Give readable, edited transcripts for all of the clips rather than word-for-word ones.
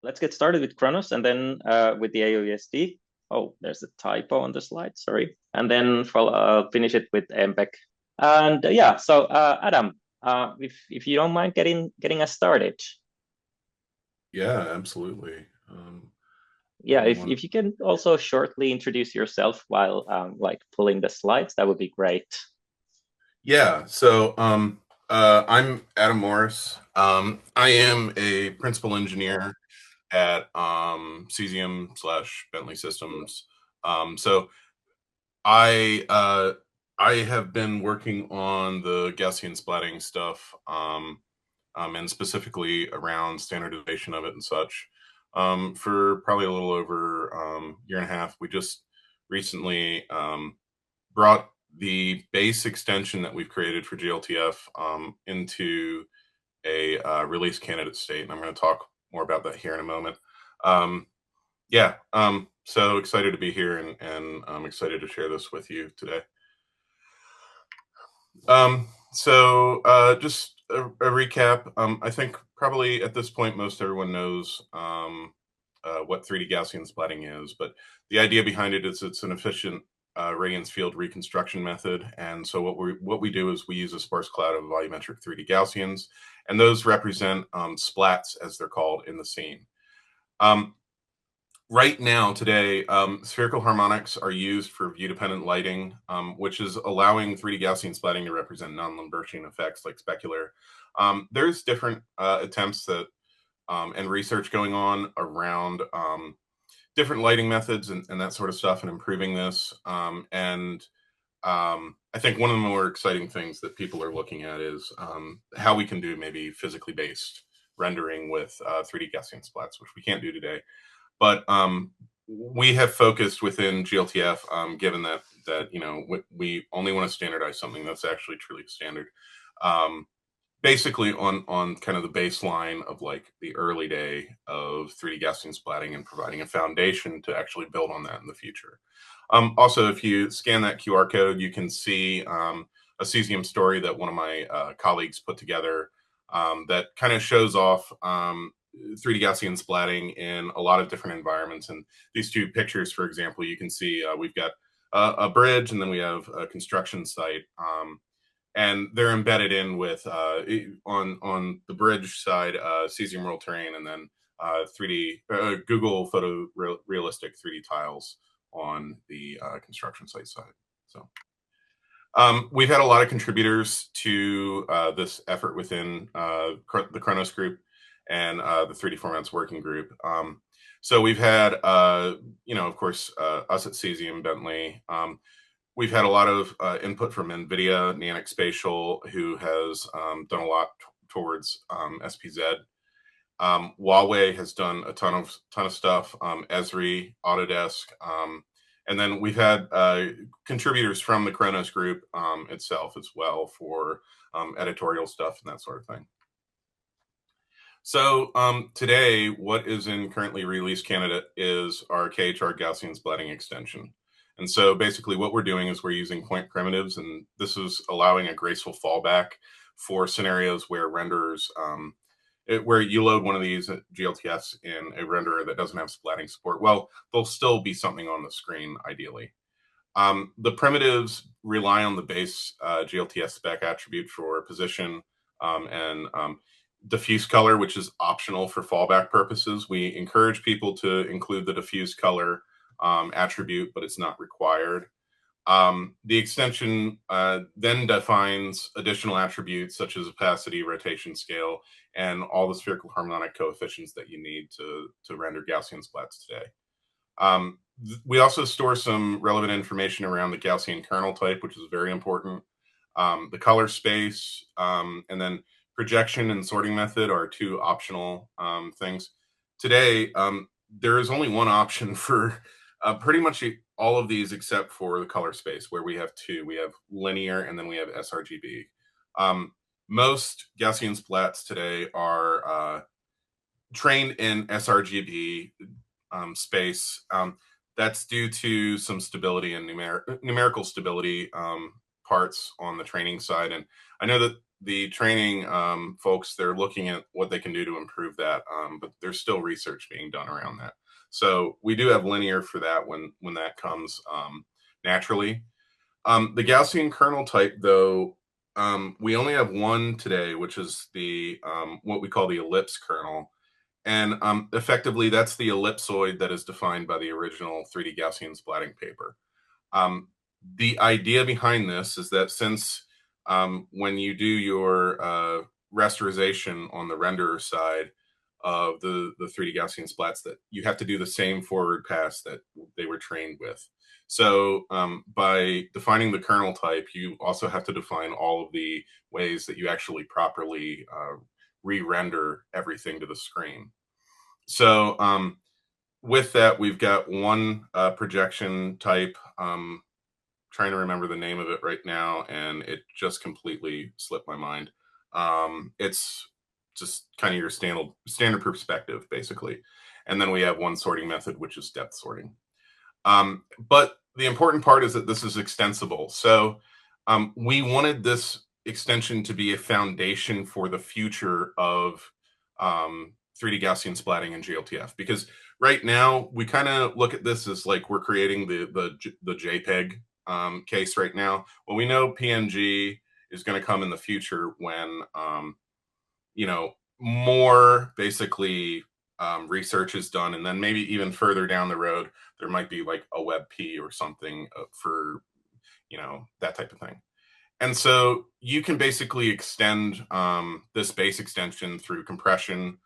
let's get started with Khronos and then with the AOUSD. Oh, there's a typo on the slide, sorry. And then finish it with MPEG. And yeah, so Adam, if you don't mind getting us started. Yeah, absolutely. Give Yeah, me if one. you can also shortly introduce yourself while like pulling the slides, that would be great. Yeah, I'm Adam Morris. I am a principal engineer at Cesium slash Bentley Systems. So I I have been working on the Gaussian splatting stuff, and specifically around standardization of it and such, for probably a little over year and a half. We just recently brought the base extension that we've created for glTF into a release candidate state, and I'm going to talk more about that here in a moment. Um, yeah, so excited to be here, and I'm excited to share this with you today. Just a recap. I think probably at this point most everyone knows what 3D Gaussian splatting is, but the idea behind it is it's an efficient radiance field reconstruction method. And so what we do is we use a sparse cloud of volumetric 3D Gaussians, and those represent splats as they're called in the scene. Um, Right now, today, spherical harmonics are used for view-dependent lighting, which is allowing 3D Gaussian splatting to represent non-Lambertian effects like specular. There's different attempts and research going on around different lighting methods and that sort of stuff and improving this. I think one of the more exciting things that people are looking at is how we can do maybe physically based rendering with 3D Gaussian splats, which we can't do today. But we have focused within glTF, given that we only want to standardize something that's actually truly standard. Basically on kind of the baseline of like the early day of 3D Gaussian splatting and providing a foundation to actually build on that in the future. Also, if you scan that QR code, you can see a cesium story that one of my colleagues put together that kind of shows off 3D Gaussian splatting in a lot of different environments. And these two pictures, for example, you can see we've got a bridge and then we have a construction site. And they're embedded in with on the bridge side, cesium roll terrain, and then 3D Google photo realistic 3D tiles on the construction site side. So we've had a lot of contributors to this effort within the Khronos group and the 3D Formats working group. So we've had, of course, us at Cesium, Bentley. We've had a lot of input from NVIDIA, Nanic Spatial, who has done a lot towards SPZ. Huawei has done a ton of stuff. Esri, Autodesk, and then we've had contributors from the Khronos group itself as well for editorial stuff and that sort of thing. So today, what is in currently released candidate is our KHR Gaussian splatting extension. And so basically what we're doing is we're using point primitives, and this is allowing a graceful fallback for scenarios where renderers, where you load one of these glTFs in a renderer that doesn't have splatting support. Well, there'll still be something on the screen, ideally. The primitives rely on the base glTF spec attribute for position and diffuse color, which is optional for fallback purposes. We encourage people to include the diffuse color attribute, but it's not required. The extension then defines additional attributes such as opacity, rotation scale, and all the spherical harmonic coefficients that you need to render Gaussian splats today. We also store some relevant information around the Gaussian kernel type, which is very important. The color space, and then projection and sorting method are two optional things. Today, there is only one option for pretty much all of these except for the color space, where we have two. We have linear and then we have sRGB. Most Gaussian splats today are trained in sRGB space. That's due to some stability and numerical stability parts on the training side. And I know that the training folks, they're looking at what they can do to improve that, but there's still research being done around that. So we do have linear for that when that comes naturally. The Gaussian kernel type, though, we only have one today, which is the what we call the ellipse kernel. And effectively, that's the ellipsoid that is defined by the original 3D Gaussian splatting paper. The idea behind this is that since when you do your rasterization on the renderer side of the 3D Gaussian splats, that you have to do the same forward pass that they were trained with. So by defining the kernel type, you also have to define all of the ways that you actually properly re-render everything to the screen. So with that, we've got one projection type. Trying to remember the name of it right now, and it just completely slipped my mind. It's just kind of your standard perspective, basically. And then we have one sorting method, which is depth sorting. But the important part is that this is extensible. So we wanted this extension to be a foundation for the future of 3D Gaussian splatting and glTF, because right now we kind of look at this as like we're creating the JPEG case right now. Well, we know PNG is going to come in the future when you know, more basically research is done, and then maybe even further down the road there might be like a WebP or something for, you know, that type of thing. And so you can basically extend this base extension through compression.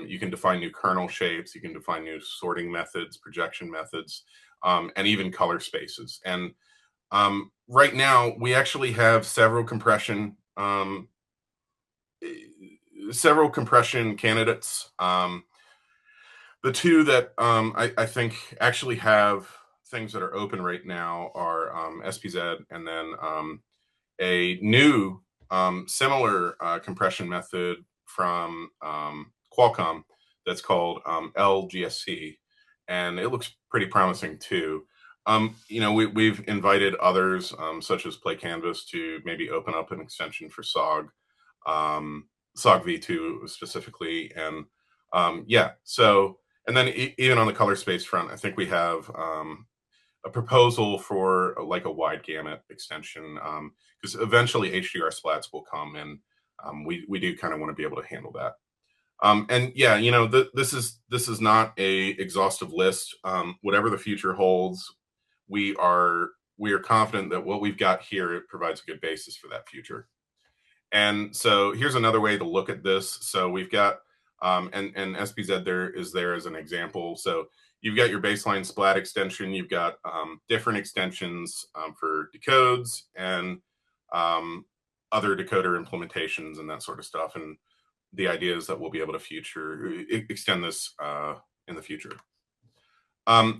You can define new kernel shapes, you can define new sorting methods, projection methods, and even color spaces. And right now we actually have several compression candidates. The two that I think actually have things that are open right now are SPZ, and then a new similar compression method from Qualcomm that's called LGSC, and it looks pretty promising too. You know, we've invited others such as Play Canvas to maybe open up an extension for SOG, SOG V2 specifically, and yeah. So, and then even on the color space front, I think we have a proposal for like a wide gamut extension, because eventually HDR splats will come, and we do kind of want to be able to handle that. And yeah, you know, this is not a exhaustive list. Whatever the future holds, we are confident that what we've got here, it provides a good basis for that future. And so here's another way to look at this. So we've got and SPZ there as an example. So you've got your baseline splat extension. You've got different extensions for decodes and other decoder implementations and that sort of stuff. And the idea is that we'll be able to extend this in the future.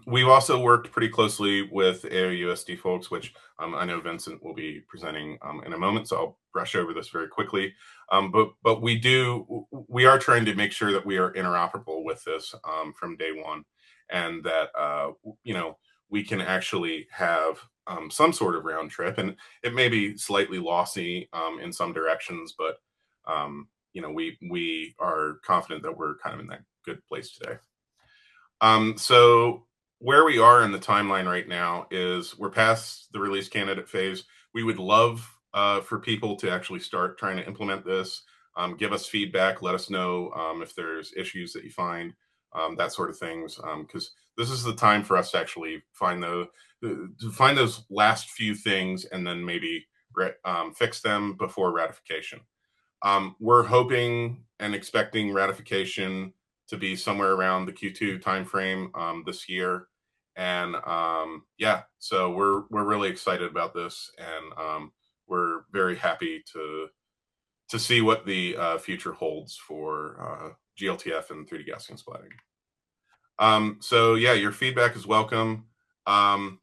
We've also worked pretty closely with AOUSD folks, which I know Vincent will be presenting in a moment, so I'll brush over this very quickly. But we are trying to make sure that we are interoperable with this from day one, and that you know, we can actually have some sort of round trip, and it may be slightly lossy in some directions, but you know, we are confident that we're kind of in that good place today. So where we are in the timeline right now is we're past the release candidate phase. We would love for people to actually start trying to implement this, give us feedback, let us know if there's issues that you find, that sort of things, because this is the time for us to actually find those last few things and then maybe fix them before ratification. We're hoping and expecting ratification to be somewhere around the Q2 timeframe this year, and yeah, so we're really excited about this, and we're very happy to see what the future holds for glTF and 3D Gaussian splatting. So yeah, your feedback is welcome. I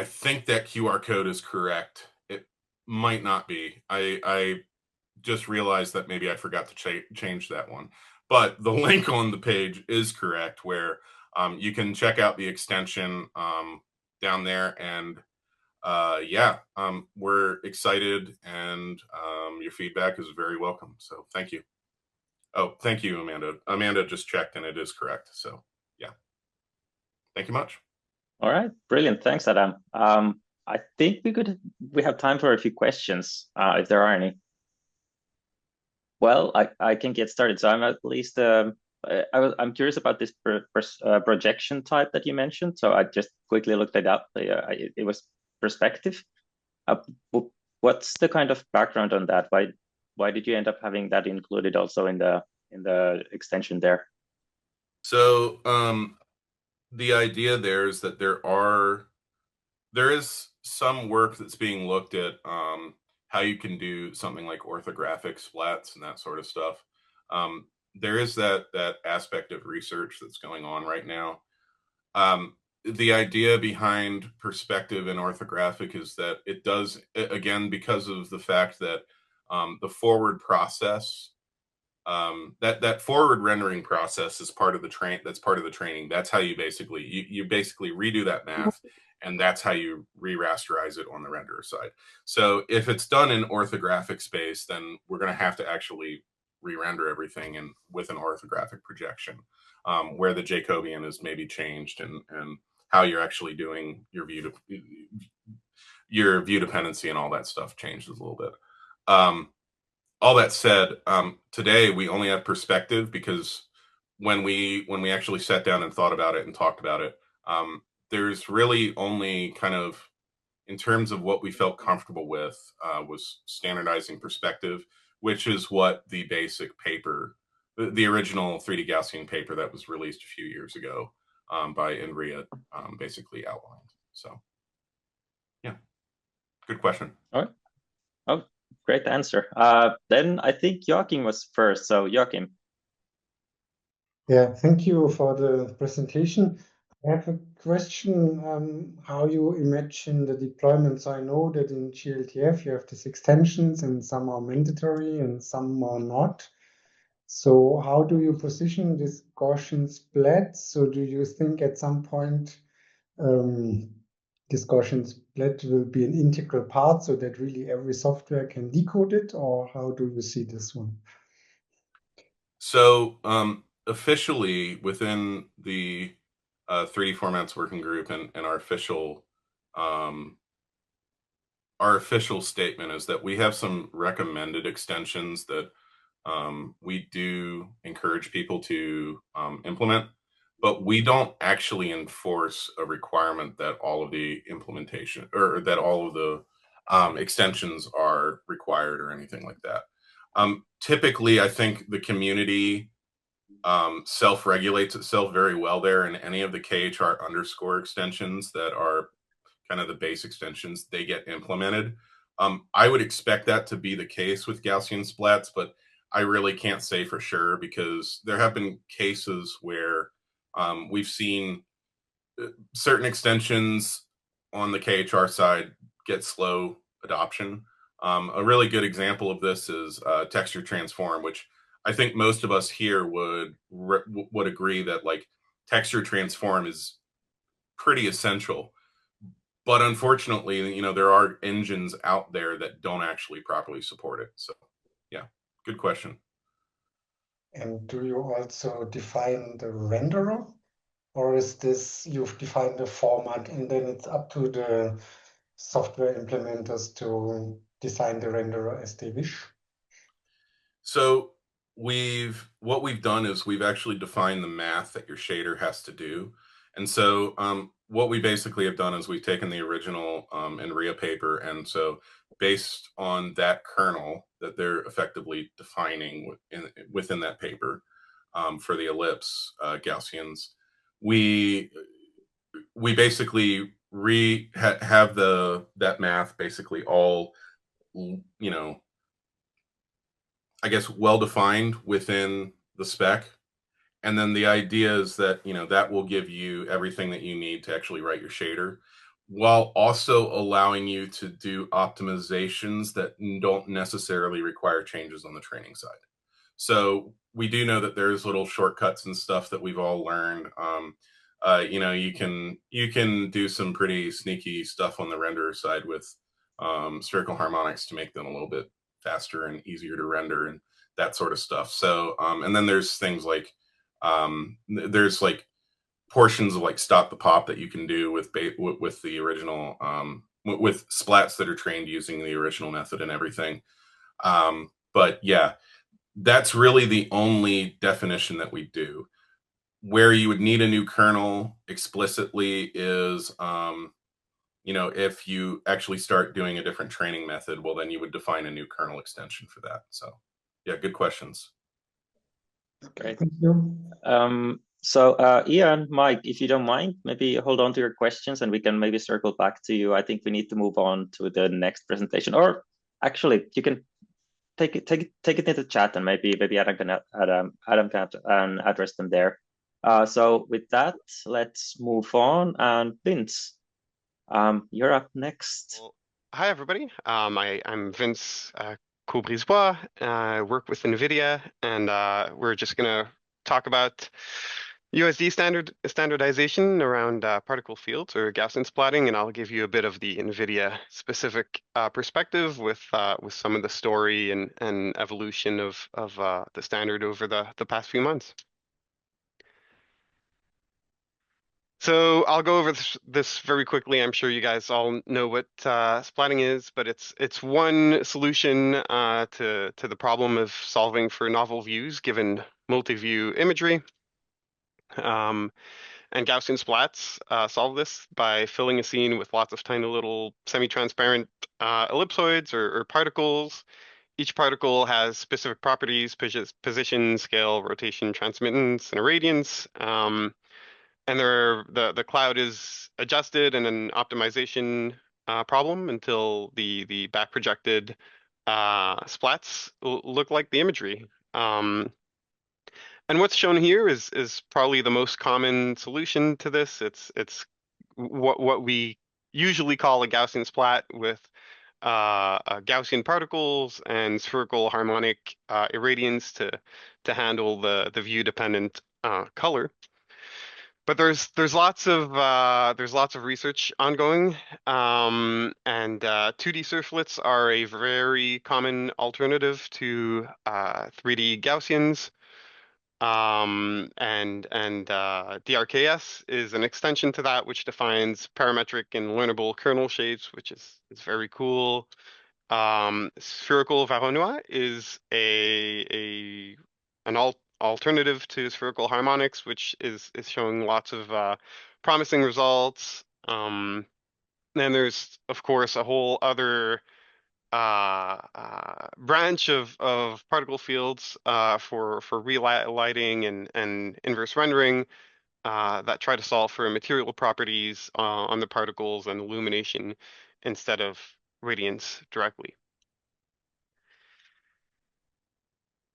think that QR code is correct. It might not be. I just realized that maybe I forgot to change that one. But the link on the page is correct, where you can check out the extension down there. And yeah, we're excited, and your feedback is very welcome. So thank you. Oh, thank you, Amanda. Amanda just checked, and it is correct. So yeah, thank you much. All right, brilliant. Thanks, Adam. I think we have time for a few questions, if there are any. Well, I can get started. So I'm at least I'm curious about this projection type that you mentioned. So I just quickly looked it up. It was perspective. What's the kind of background on that? Why did you end up having that included also in the extension there? So the idea there is that there is some work that's being looked at how you can do something like orthographic splats and that sort of stuff. There is that aspect of research that's going on right now. The idea behind perspective and orthographic is that it does, again, because of the fact that the forward process, that forward rendering process is part of the that's part of the training. That's how you basically redo that math, and that's how you re-rasterize it on the renderer side. So if it's done in orthographic space, then we're going to have to actually re-render everything with an orthographic projection, where the Jacobian is maybe changed, and how you're actually doing your view dependency and all that stuff changes a little bit. All that said, today we only have perspective because when we actually sat down and thought about it and talked about it, there's really only kind of, in terms of what we felt comfortable with, was standardizing perspective, which is what the basic paper, the original 3D Gaussian paper that was released a few years ago by INRIA, basically outlined. So, yeah, good question. All right. Oh, great answer. Then I think Joachim was first. So Joachim. Yeah, thank you for the presentation. I have a question, how you imagine the deployment. So I know that in glTF you have these extensions and some are mandatory and some are not. So how do you position this Gaussian splat? So do you think at some point this Gaussian splat will be an integral part so that really every software can decode it, or how do you see this one? So officially within the 3D formats working group and our official statement is that we have some recommended extensions that we do encourage people to implement, but we don't actually enforce a requirement that all of the implementation or that all of the extensions are required or anything like that. Typically, I think the community self-regulates itself very well there, and any of the KHR underscore extensions that are kind of the base extensions, they get implemented. I would expect that to be the case with Gaussian splats, but I really can't say for sure because there have been cases where we've seen certain extensions on the KHR side get slow adoption. A really good example of this is texture transform, which I think most of us here would agree that like texture transform is pretty essential. But unfortunately, you know, there are engines out there that don't actually properly support it. So, yeah, good question. And do you also define the renderer? Or is this you've defined the format and then it's up to the software implementers to design the renderer as they wish? So what we've done is we've actually defined the math that your shader has to do. And so what we basically have done is we've taken the original INRIA paper, and so based on that kernel that they're effectively defining within that paper for the ellipse Gaussians, we basically have that math basically all, you know, I guess well defined within the spec. And then the idea is that, you know, that will give you everything that you need to actually write your shader, while also allowing you to do optimizations that don't necessarily require changes on the training side. So we do know that there's little shortcuts and stuff that we've all learned. you know, you can do some pretty sneaky stuff on the renderer side with spherical harmonics to make them a little bit faster and easier to render and that sort of stuff. So and then there's things like there's like portions of like stop the pop that you can do with the original with splats that are trained using the original method and everything. But yeah, that's really the only definition that we do. Where you would need a new kernel explicitly is, you know, if you actually start doing a different training method, well, then you would define a new kernel extension for that. So yeah, good questions. Great. Thank you. So Ian, Mike, if you don't mind, maybe hold on to your questions and we can maybe circle back to you. I think we need to move on to the next presentation, or actually you can take it into the chat and maybe Adam can address them there. So with that, let's move on. And Vince, you're up next. Well, hi, everybody. I'm Vince Caux-Brisebois. I work with NVIDIA, and we're just going to talk about USD standardization around particle fields or Gaussian splatting, and I'll give you a bit of the NVIDIA specific perspective with some of the story and evolution of the standard over the past few months. So I'll go over this very quickly. I'm sure you guys all know what splatting is, but it's one solution to the problem of solving for novel views given multi-view imagery. And Gaussian splats solve this by filling a scene with lots of tiny little semi-transparent ellipsoids or particles. Each particle has specific properties: position, scale, rotation, transmittance, and irradiance. And the cloud is adjusted in an optimization problem until the back projected splats look like the imagery. And what's shown here is probably the most common solution to this. It's what we usually call a Gaussian splat with Gaussian particles and spherical harmonic irradiance to handle the view dependent color. But there's lots of research ongoing, and 2D surflets are a very common alternative to 3D Gaussians, and DRKS is an extension to that, which defines parametric and learnable kernel shapes, which is very cool. Spherical Voronoi is an alternative to spherical harmonics, which is showing lots of promising results. Then there's, of course, a whole other branch of particle fields for relighting and inverse rendering that try to solve for material properties on the particles and illumination instead of radiance directly.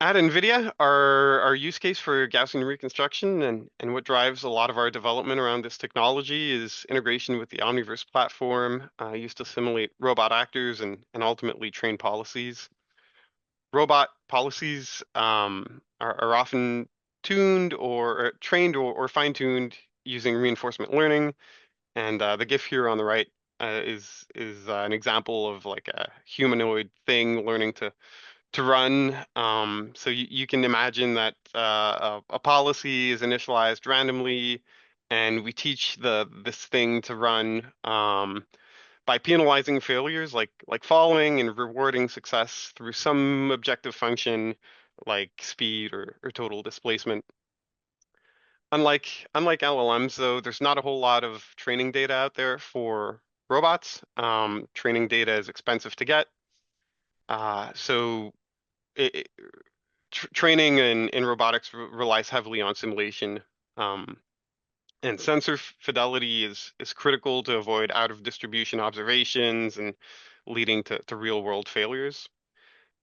At NVIDIA, our use case for Gaussian reconstruction and what drives a lot of our development around this technology is integration with the Omniverse platform used to simulate robot actors and ultimately train policies. Robot policies are often tuned or trained or fine-tuned using reinforcement learning. And the GIF here on the right is an example of like a humanoid thing learning to run. So you can imagine that a policy is initialized randomly, and we teach this thing to run by penalizing failures like falling and rewarding success through some objective function like speed or total displacement. Unlike LLMs, though, there's not a whole lot of training data out there for robots. Training data is expensive to get. So training in robotics relies heavily on simulation, and sensor fidelity is critical to avoid out of distribution observations and leading to real world failures.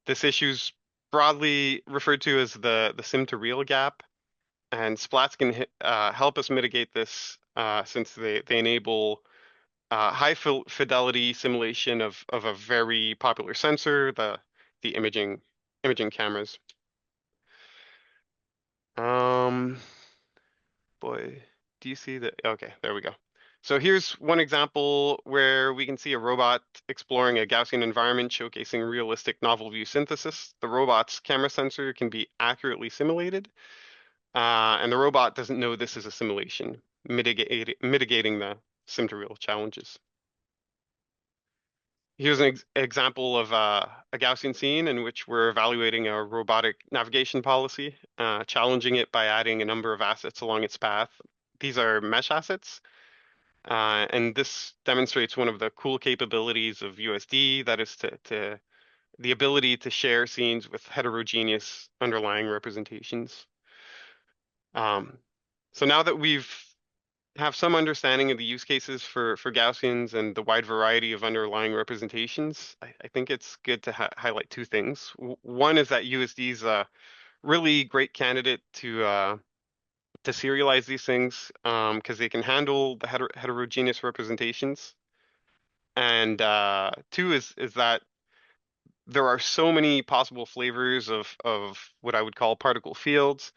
This issue is broadly referred to as the sim to real gap, and splats can help us mitigate this since they enable high fidelity simulation of a very popular sensor, the imaging cameras. Boy, do you see that? Okay, there we go. So here's one example where we can see a robot exploring a Gaussian environment showcasing realistic novel view synthesis. The robot's camera sensor can be accurately simulated, and the robot doesn't know this is a simulation, mitigating the sim-to-real challenges. Here's an example of a Gaussian scene in which we're evaluating a robotic navigation policy, challenging it by adding a number of assets along its path. These are mesh assets. And this demonstrates one of the cool capabilities of USD, that is to the ability to share scenes with heterogeneous underlying representations. So now that we've have some understanding of the use cases for Gaussians and the wide variety of underlying representations, I think it's good to highlight two things. One is that USD is a really great candidate to serialize these things because they can handle the heterogeneous representations. And two is that there are so many possible flavors of what I would call particle fields.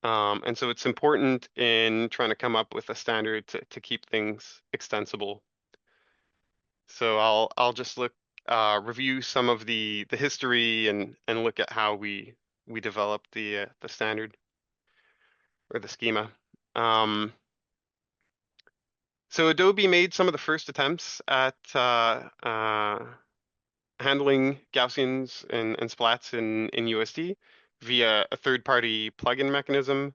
And so it's important in trying to come up with a standard to keep things extensible. So I'll just review some of the history and look at how we developed the standard or the schema. So Adobe made some of the first attempts at handling Gaussians and splats in USD via a third-party plugin mechanism,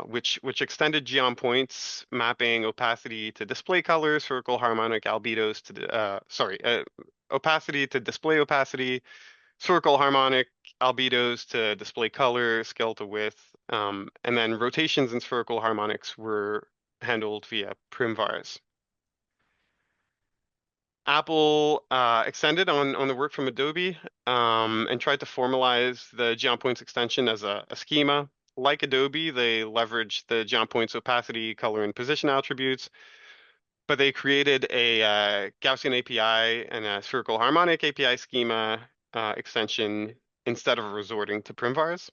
which extended geom points, mapping opacity to display color, circle harmonic albedos to opacity to display opacity, circle harmonic albedos to display color, scale to width, and then rotations and circle harmonics were handled via primvars. Apple extended on the work from Adobe and tried to formalize the geom points extension as a schema. Like Adobe, they leveraged the geom points opacity, color, and position attributes, but they created a Gaussian API and a circle harmonic API schema extension instead of resorting to primvars.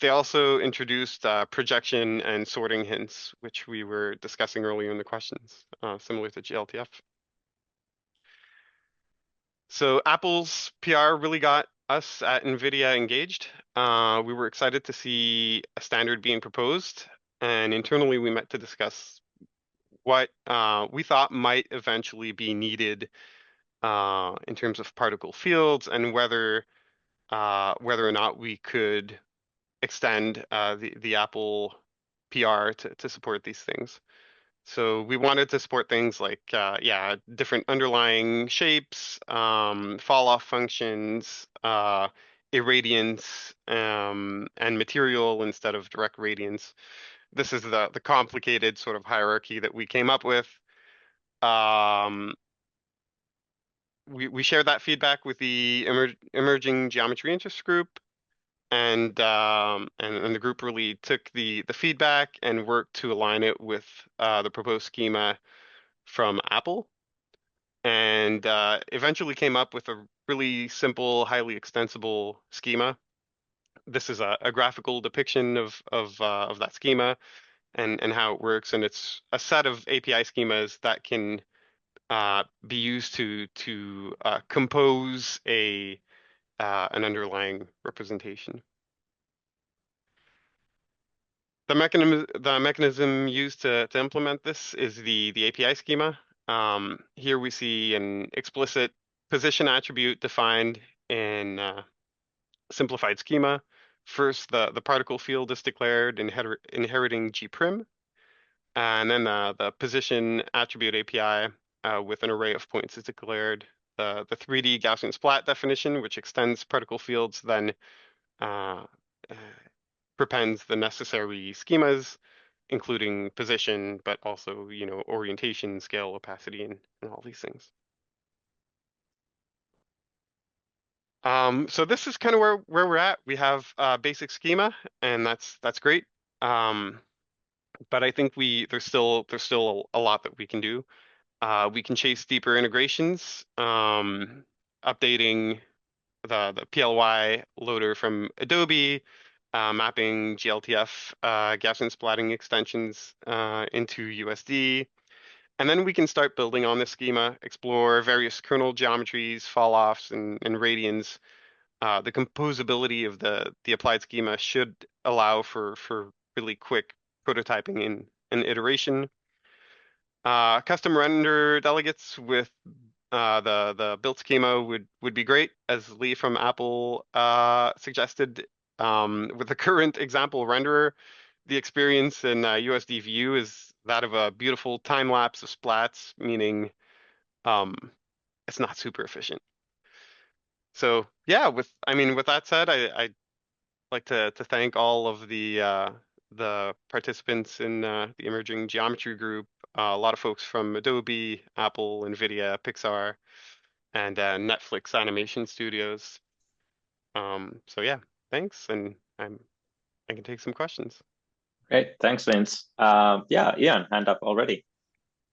They also introduced projection and sorting hints, which we were discussing earlier in the questions, similar to glTF. So Apple's PR really got us at NVIDIA engaged. We were excited to see a standard being proposed, and internally we met to discuss what we thought might eventually be needed in terms of particle fields and whether or not we could extend the Apple PR to support these things. So we wanted to support things like, different underlying shapes, fall-off functions, irradiance, and material instead of direct radiance. This is the complicated sort of hierarchy that we came up with. We shared that feedback with the emerging geometry interest group, and the group really took the feedback and worked to align it with the proposed schema from Apple, and eventually came up with a really simple, highly extensible schema. This is a graphical depiction of that schema and how it works, and it's a set of API schemas that can be used to compose an underlying representation. The mechanism used to implement this is the API schema. Here we see an explicit position attribute defined in simplified schema. First, the particle field is declared inheriting G prim, and then the position attribute API with an array of points is declared. The 3D Gaussian splat definition, which extends particle fields, then prepends the necessary schemas, including position, but also, orientation, scale, opacity, and all these things. So this is kind of where we're at. We have basic schema, and that's great. But I think there's still a lot that we can do. We can chase deeper integrations, updating the PLY loader from Adobe, mapping glTF Gaussian splatting extensions into USD. And then we can start building on this schema, explore various kernel geometries, fall-offs, and radians. The composability of the applied schema should allow for really quick prototyping and iteration. Custom render delegates with the built schema would be great, as Lee from Apple suggested. With the current example renderer, the experience in USD view is that of a beautiful time lapse of splats, meaning it's not super efficient. So yeah, with that said, I'd like to thank all of the participants in the emerging geometry group. A lot of folks from Adobe, Apple, NVIDIA, Pixar, and Netflix Animation Studios. So yeah, thanks, and I can take some questions. Great, thanks, Vince. Yeah, Ian, hand up already,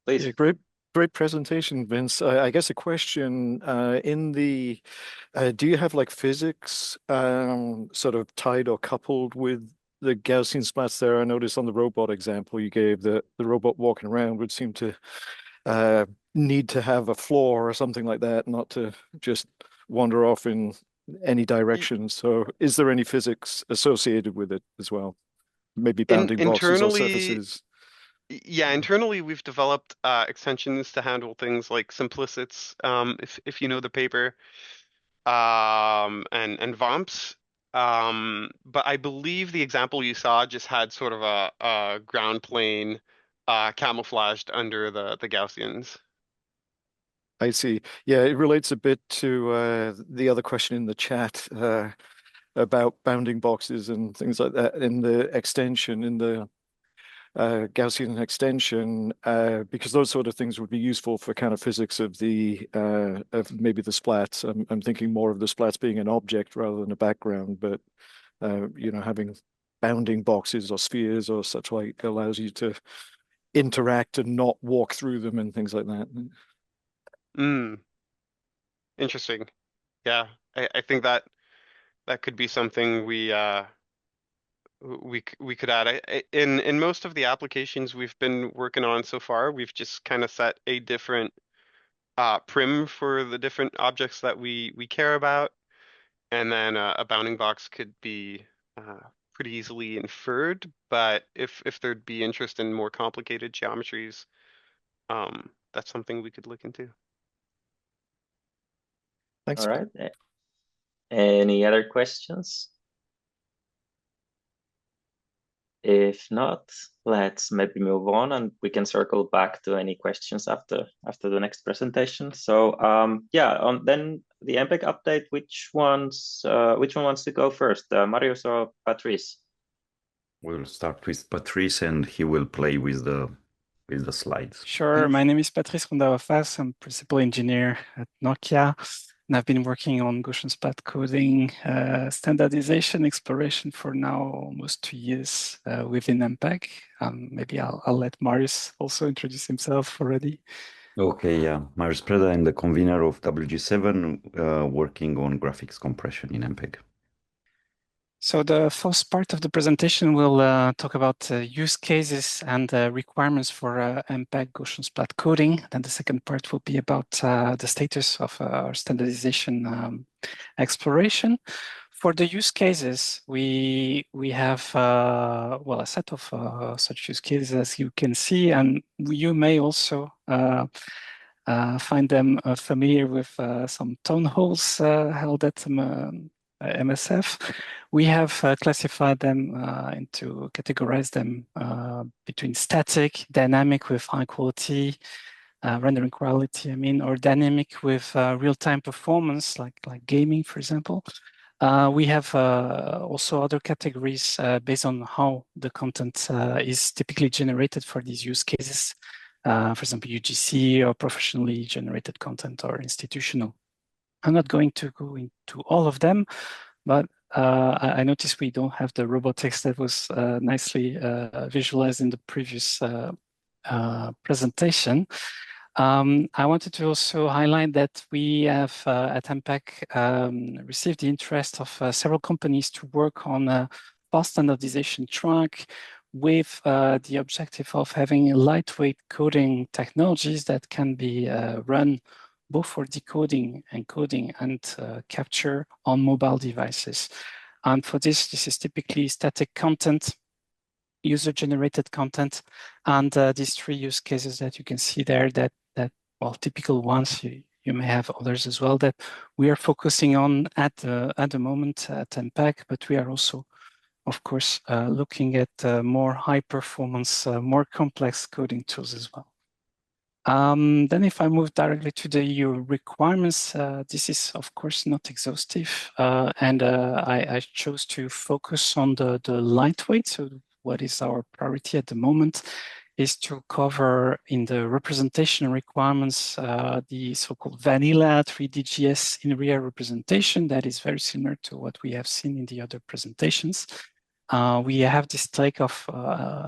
please. Yeah, great presentation, Vince. I guess a question in the do you have like physics sort of tied or coupled with the Gaussian splats there? I noticed on the robot example you gave the robot walking around would seem to need to have a floor or something like that, not to just wander off in any direction. So is there any physics associated with it as well? Maybe bounding boxes or surfaces? Yeah, internally we've developed extensions to handle things like simplicits, if you know the paper, and VOMPs. But I believe the example you saw just had sort of a ground plane camouflaged under the Gaussians. I see. Yeah, it relates a bit to the other question in the chat about bounding boxes and things like that in the extension, in the Gaussian extension, because those sort of things would be useful for kind of physics of the of maybe the splats. I'm thinking more of the splats being an object rather than a background, but you know, having bounding boxes or spheres or such like allows you to interact and not walk through them and things like that. Interesting. Yeah, I think that could be something we could add. In most of the applications we've been working on so far, we've just kind of set a different prim for the different objects that we care about, and then a bounding box could be pretty easily inferred. But if there'd be interest in more complicated geometries, that's something we could look into. Thanks. All right. Any other questions? If not, let's maybe move on, and we can circle back to any questions after the next presentation. So yeah, then the MPEG update. Which one wants to go first, Marius or Patrice? We'll start with Patrice, and he will play with the slides. Sure. My name is Patrice Rondao. I'm principal engineer at Nokia, and I've been working on Gaussian splat coding, standardization, exploration for now almost 2 years within MPEG. Maybe I'll let Marius also introduce himself already. Okay, yeah. Marius Preda, I'm the convener of WG7, working on graphics compression in MPEG. So the first part of the presentation will talk about use cases and requirements for MPEG Gaussian splat coding. Then the second part will be about the status of our standardization exploration. For the use cases, we have well, a set of such use cases as you can see, and you may also find them familiar with some town halls held at MSF. We have classified them categorized them between static, dynamic with high quality, rendering quality, or dynamic with real-time performance, like gaming, for example. We have also other categories based on how the content is typically generated for these use cases. For example, UGC or professionally generated content or institutional. I'm not going to go into all of them, but I noticed we don't have the robotics that was nicely visualized in the previous presentation. I wanted to also highlight that we have at MPEG received the interest of several companies to work on fast standardization track with the objective of having lightweight coding technologies that can be run both for decoding, encoding, and capture on mobile devices. And for this is typically static content, user-generated content, and these three use cases that you can see there that well, typical ones. You may have others as well that we are focusing on at the moment at MPEG, but we are also, of course, looking at more high performance, more complex coding tools as well. Then if I move directly to the EU requirements, this is of course not exhaustive, and I chose to focus on the lightweight. So what is our priority at the moment is to cover in the representation requirements the so-called vanilla 3DGS in real representation that is very similar to what we have seen in the other presentations. We have this take of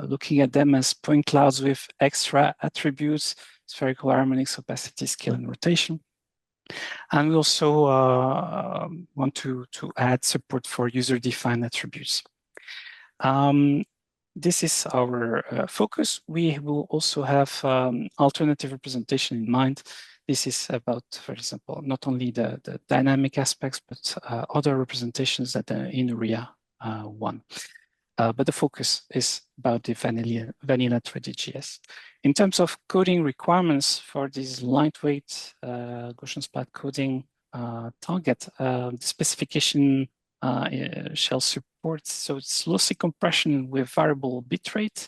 looking at them as point clouds with extra attributes, spherical harmonics, opacity, scale, and rotation. And we also want to add support for user-defined attributes. This is our focus. We will also have alternative representation in mind. This is about, for example, not only the dynamic aspects, but other representations that are in ARIA 1. But the focus is about the vanilla 3DGS. In terms of coding requirements for this lightweight Gaussian splat coding target, the specification shall support, so it's lossy compression with variable bitrate,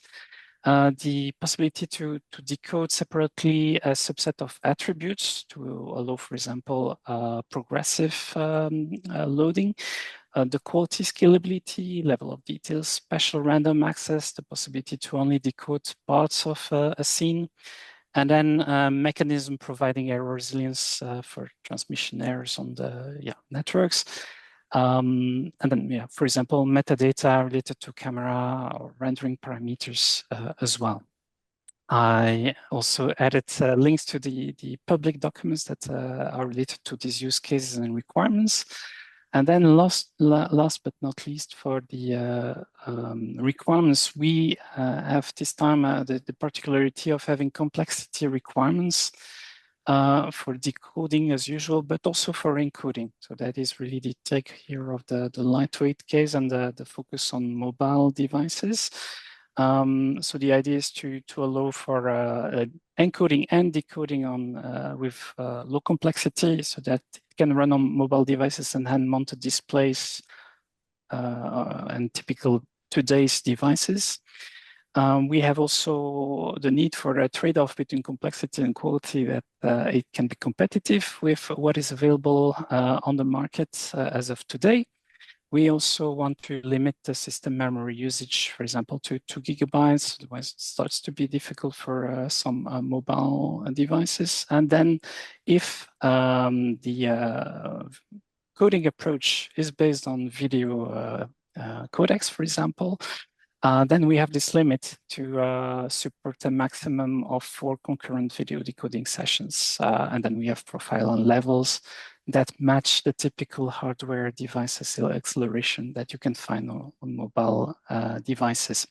the possibility to decode separately a subset of attributes to allow, for example, progressive loading, the quality, scalability, level of details, special random access, the possibility to only decode parts of a scene, and then mechanism providing error resilience for transmission errors on the networks. And then, for example, metadata related to camera or rendering parameters as well. I also added links to the public documents that are related to these use cases and requirements. And then last but not least, for the requirements, we have this time the particularity of having complexity requirements for decoding as usual, but also for encoding. So that is really the take here of the lightweight case and the focus on mobile devices. So the idea is to allow for encoding and decoding on with low complexity, so that it can run on mobile devices and hand-mounted displays and typical today's devices. We have also the need for a trade-off between complexity and quality, that it can be competitive with what is available on the market as of today. We also want to limit the system memory usage, for example, to 2 gigabytes, otherwise it starts to be difficult for some mobile devices. And then if the coding approach is based on video codecs, for example, then we have this limit to support a maximum of 4 concurrent video decoding sessions. And then we have profile and levels that match the typical hardware device acceleration that you can find on mobile devices.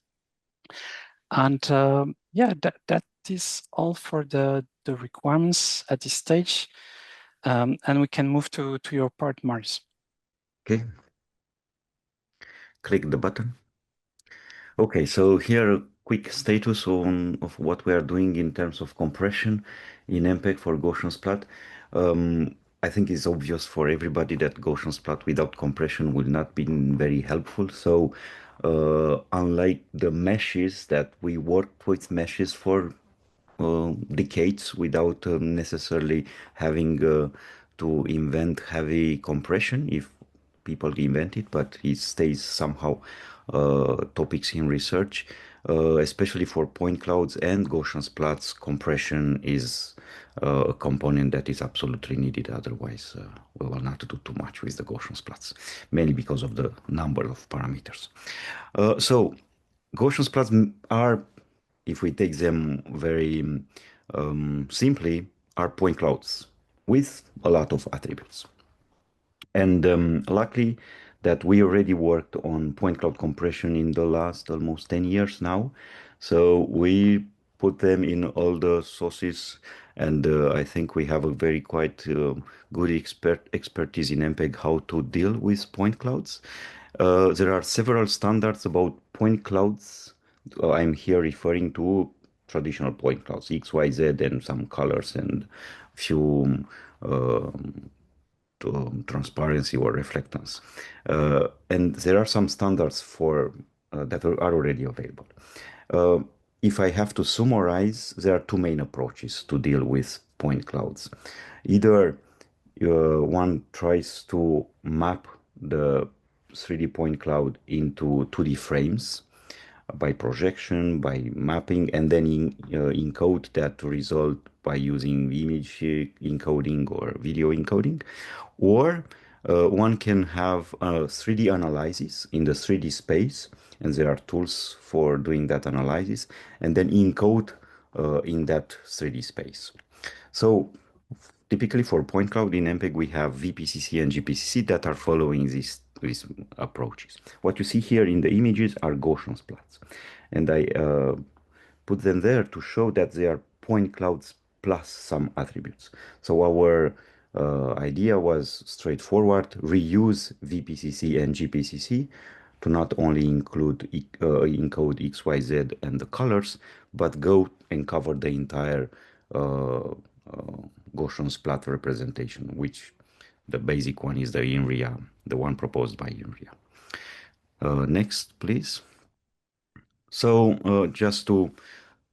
And that is all for the requirements at this stage. And we can move to your part, Marius. Okay. Click the button. Okay, so here a quick status of what we are doing in terms of compression in MPEG for Gaussian Splat. I think it's obvious for everybody that Gaussian Splat without compression will not be very helpful. So unlike the meshes that we worked with meshes for decades without necessarily having to invent heavy compression, if people invent it, but it stays somehow topics in research, especially for point clouds and Gaussian splats, compression is a component that is absolutely needed. Otherwise, we will not do too much with the Gaussian splats, mainly because of the number of parameters. So Gaussian splats are, if we take them very simply, are point clouds with a lot of attributes. And luckily, that we already worked on point cloud compression in the last almost 10 years now. So we put them in all the sources, and I think we have a very quite good expertise in MPEG how to deal with point clouds. There are several standards about point clouds. I'm here referring to traditional point clouds, X, Y, Z, and some colors and few transparency or reflectance. And there are some standards for that are already available. If I have to summarize, there are two main approaches to deal with point clouds. Either one tries to map the 3D point cloud into 2D frames by projection, by mapping, and then encode that result by using image encoding or video encoding. Or one can have a 3D analysis in the 3D space, and there are tools for doing that analysis, and then encode in that 3D space. So typically for point cloud in MPEG, we have VPCC and GPCC that are following these approaches. What you see here in the images are Gaussian splats. And I put them there to show that they are point clouds plus some attributes. So our idea was straightforward, reuse VPCC and GPCC to not only include encode X, Y, Z and the colors, but go and cover the entire Gaussian splat representation, which the basic one is the INRIA, the one proposed by INRIA. Next, please. So just to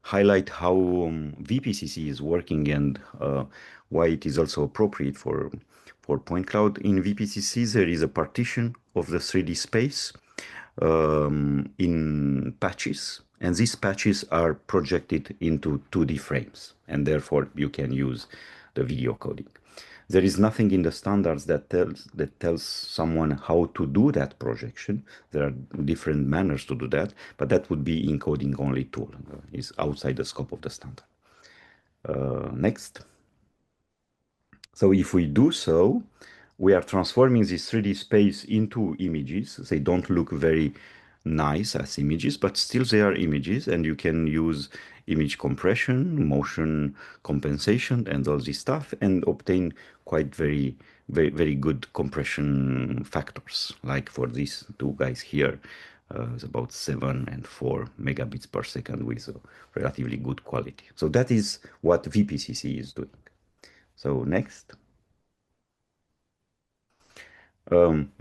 highlight how VPCC is working and why it is also appropriate for point cloud. In VPCC, there is a partition of the 3D space in patches, and these patches are projected into 2D frames, and therefore you can use the video coding. There is nothing in the standards that tells someone how to do that projection. There are different manners to do that, but that would be encoding only tool. Is outside the scope of the standard. Next. So if we do so, we are transforming this 3D space into images. They don't look very nice as images, but still they are images, and you can use image compression, motion compensation, and all this stuff, and obtain quite very good compression factors. Like for these two guys here, it's about 7 and 4 megabits per second with a relatively good quality. So that is what VPCC is doing. So next.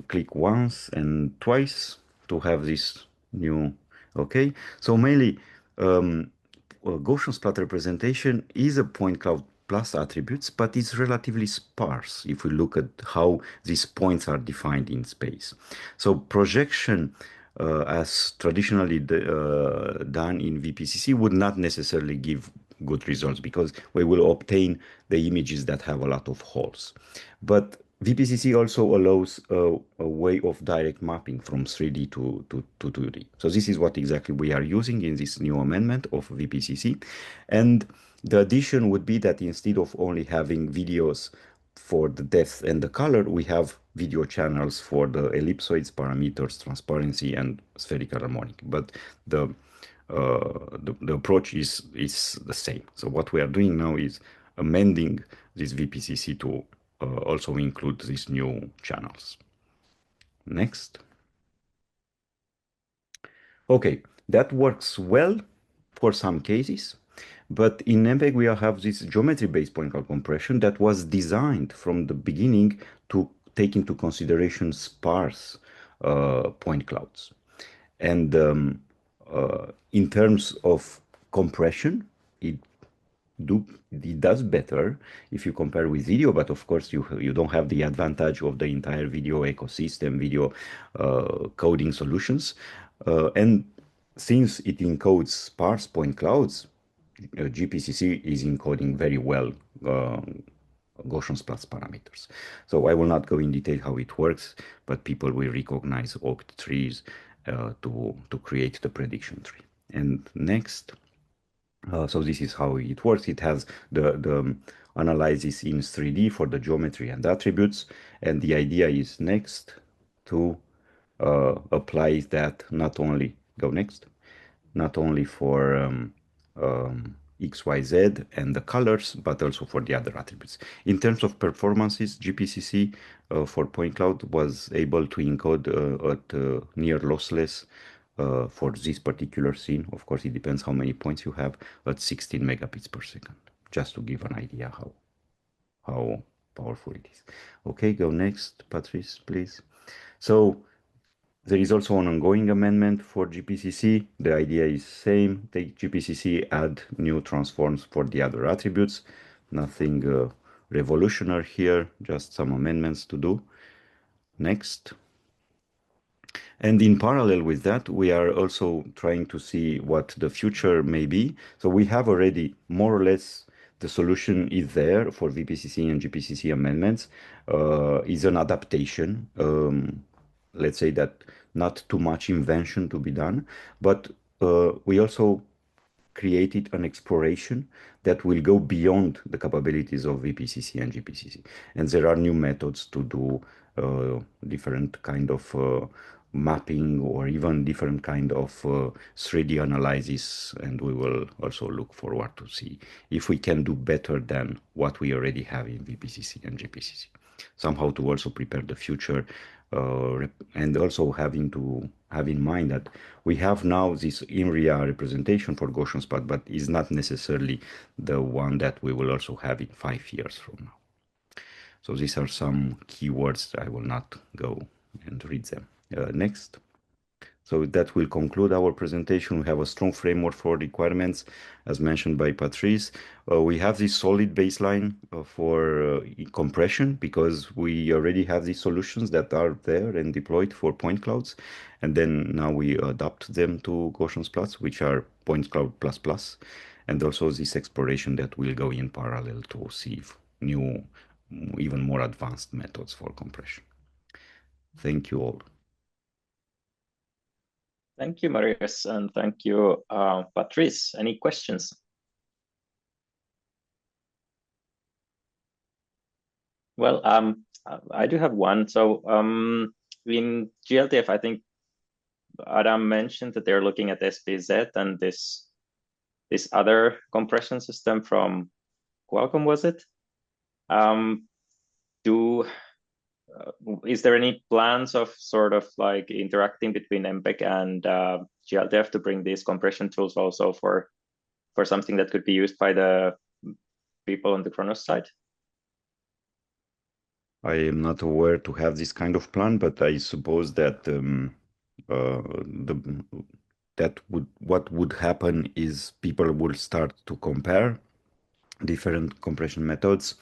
Click once and twice to have this new, okay. So mainly Gaussian splat representation is a point cloud plus attributes, but it's relatively sparse if we look at how these points are defined in space. So projection as traditionally done in VPCC would not necessarily give good results because we will obtain the images that have a lot of holes. But VPCC also allows a way of direct mapping from 3D to 2D. So this is what exactly we are using in this new amendment of VPCC. And the addition would be that instead of only having videos for the depth and the color, we have video channels for the ellipsoids, parameters, transparency, and spherical harmonic. But the approach is the same. So what we are doing now is amending this VPCC to also include these new channels. Next. Okay, that works well for some cases, but in MPEG we have this geometry-based point cloud compression that was designed from the beginning to take into consideration sparse point clouds. And in terms of compression, it does better if you compare with video, but of course you don't have the advantage of the entire video ecosystem, video coding solutions. And since it encodes sparse point clouds, GPCC is encoding very well Gaussian splats parameters. So I will not go in detail how it works, but people will recognize oct trees to create the prediction tree. And next. So this is how it works. It has the analysis in 3D for the geometry and attributes. And the idea is next to applies that not only not only for XYZ and the colors, but also for the other attributes. In terms of performances, GPCC for point cloud was able to encode at near lossless for this particular scene. Of course, it depends how many points you have, at 16 megabits per second, just to give an idea how powerful it is. Okay, go next, Patrice, please. So there is also an ongoing amendment for GPCC. The idea is same. Take GPCC, add new transforms for the other attributes. Nothing revolutionary here, just some amendments to do. Next. And in parallel with that, we are also trying to see what the future may be. So we have already more or less the solution is there for VPCC and GPCC amendments, is an adaptation. Let's say that not too much invention to be done, but we also created an exploration that will go beyond the capabilities of VPCC and GPCC. And there are new methods to do different kind of mapping or even different kind of 3D analysis. And we will also look forward to see if we can do better than what we already have in VPCC and GPCC. Somehow to also prepare the future and also having to have in mind that we have now this INRIA representation for Gaussian splat, but is not necessarily the one that we will also have in 5 years from now. So these are some keywords. I will not go and read them. Next. So that will conclude our presentation. We have a strong framework for requirements, as mentioned by Patrice. We have this solid baseline for compression because we already have these solutions that are there and deployed for point clouds. And then now we adapt them to Gaussian Splats, which are point cloud plus, and also this exploration that will go in parallel to see new, even more advanced methods for compression. Thank you all. Thank you, Marius, and thank you, Patrice. Any questions? Well, I do have one. So in glTF, I think Adam mentioned that they're looking at SPZ and this other compression system from Qualcomm, was it? Is there any plans of sort of like interacting between MPEG and glTF to bring these compression tools also for something that could be used by the people on the Khronos side? I am not aware to have this kind of plan, but I suppose that what would happen is people will start to compare different compression methods,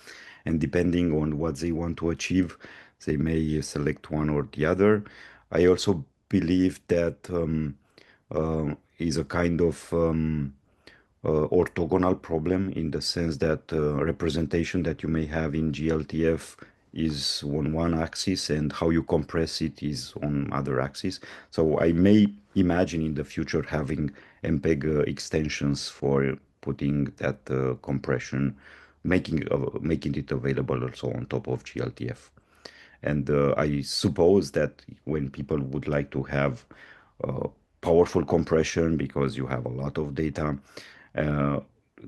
and depending on what they want to achieve, they may select one or the other. I also believe that is a kind of orthogonal problem in the sense that representation that you may have in glTF is on one axis and how you compress it is on other axis. So I may imagine in the future having MPEG extensions for putting that compression, making it available also on top of glTF. And I suppose that when people would like to have powerful compression because you have a lot of data,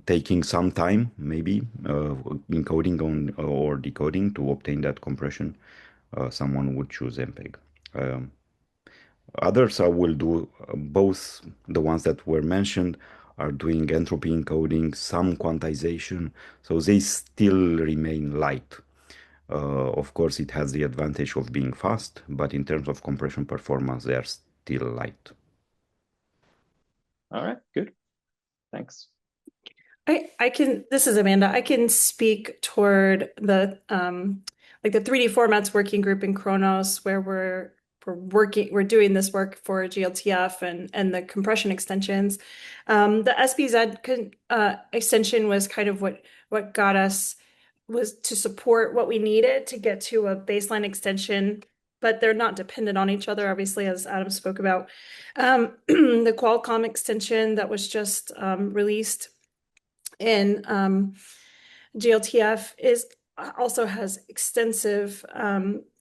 taking some time, maybe encoding on or decoding to obtain that compression, someone would choose MPEG. Others will do both. The ones that were mentioned are doing entropy encoding, some quantization, so they still remain light. Of course, it has the advantage of being fast, but in terms of compression performance, they are still light. All right, good. Thanks. This is Amanda. I can speak toward the like the 3D formats working group in Khronos, where we're doing this work for glTF and the compression extensions. The SPZ extension was kind of what got us, was to support what we needed to get to a baseline extension, but they're not dependent on each other, obviously, as Adam spoke about. The Qualcomm extension that was just released in glTF is also has extensive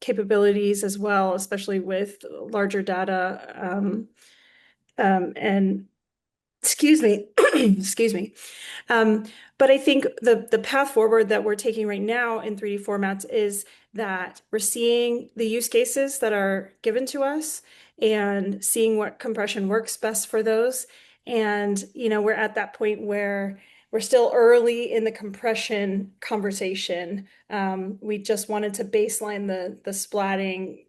capabilities as well, especially with larger data. And excuse me, excuse me. But I think the path forward that we're taking right now in 3D formats is that we're seeing the use cases that are given to us and seeing what compression works best for those. And, you know, we're at that point where we're still early in the compression conversation. We just wanted to baseline the splatting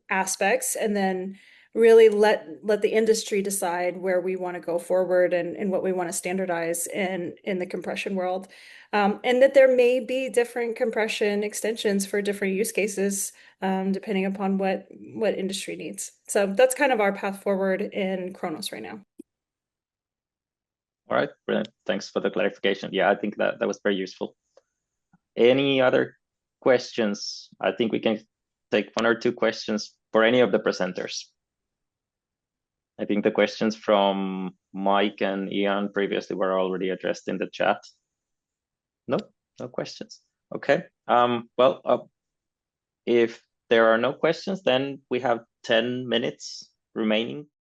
aspects and then really let the industry decide where we want to go forward and what we want to standardize in the compression world. And that there may be different compression extensions for different use cases, depending upon what industry needs. So that's kind of our path forward in Khronos right now. All right, brilliant. Thanks for the clarification. Yeah, I think that was very useful. Any other questions? I think we can take 1 or 2 questions for any of the presenters. I think the questions from Mike and Ian previously were already addressed in the chat. No questions. Okay. Well, if there are no questions, then we have 10 minutes remaining